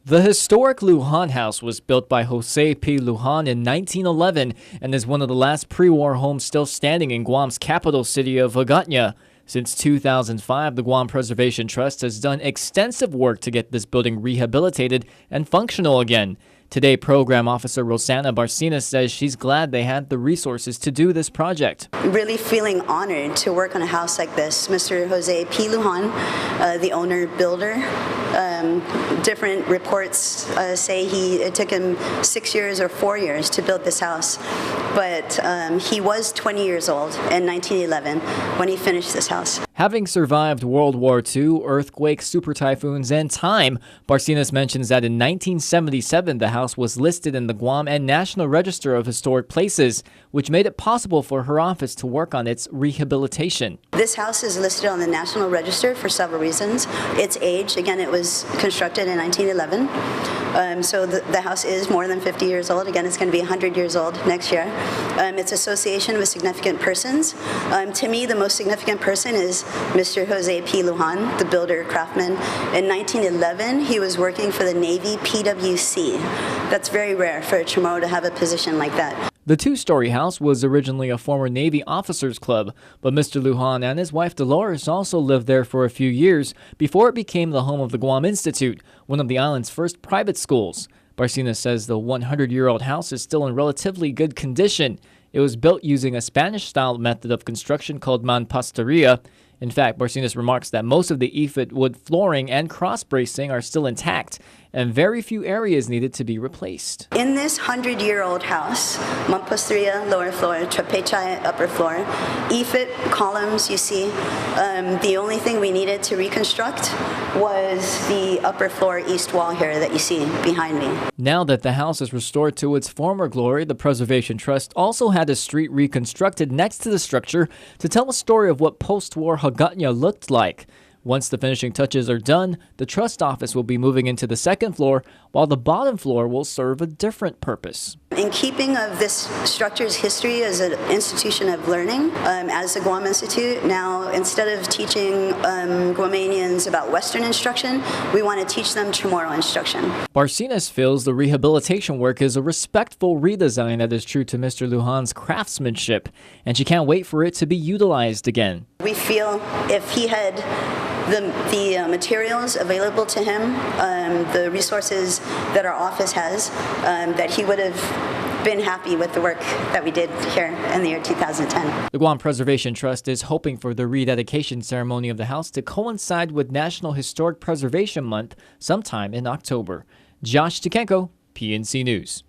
The historic Lujan House was built by Jose P. Lujan in 1911 and is one of the last pre-war homes still standing in Guam's capital city of Agutya. Since 2005, the Guam Preservation Trust has done extensive work to get this building rehabilitated and functional again. Today, Program Officer Rosanna Barcina says she's glad they had the resources to do this project. Really feeling honored to work on a house like this. Mr. Jose P. Lujan, the owner builder, different reports say it took him 6 years or 4 years to build this house. But he was 20 years old in 1911 when he finished this house. Having survived World War II, earthquakes, super typhoons, and time, Barcinas mentions that in 1977 the house was listed in the Guam and National Register of Historic Places, which made it possible for her office to work on its rehabilitation. This house is listed on the National Register for several reasons. Its age, again, it was constructed in 1911. So the house is more than 50 years old. Again, it's going to be 100 years old next year. Its association with significant persons. To me, the most significant person is Mr. Jose P. Lujan, the builder craftsman. In 1911, he was working for the Navy PWC. That's very rare for a Chamorro to have a position like that. The two-story house was originally a former Navy officers' club, but Mr. Lujan and his wife Dolores also lived there for a few years before it became the home of the Guam Institute, one of the island's first private schools. Barcina says the 100-year-old house is still in relatively good condition. It was built using a Spanish-style method of construction called mampostería. In fact, Barcinas remarks that most of the EFIT wood flooring and cross bracing are still intact, and very few areas needed to be replaced. In this 100-year-old house, mampostería, lower floor, trapechae, upper floor, EFIT columns, you see, the only thing we needed to reconstruct was the upper floor east wall here that you see behind me. Now that the house is restored to its former glory, the Preservation Trust also had a street reconstructed next to the structure to tell a story of what post-war Agutya looked like. Once the finishing touches are done, the trust office will be moving into the second floor, while the bottom floor will serve a different purpose. In keeping of this structure's history as an institution of learning, as the Guam Institute, now instead of teaching Guamanians about Western instruction, we want to teach them Chamorro instruction. Barcinas feels the rehabilitation work is a respectful redesign that is true to Mr. Lujan's craftsmanship, and she can't wait for it to be utilized again. We feel if he had the materials available to him, the resources that our office has, that he would have been happy with the work that we did here in the year 2010. The Guam Preservation Trust is hoping for the rededication ceremony of the house to coincide with National Historic Preservation Month sometime in October. Josh Tukenko, PNC News.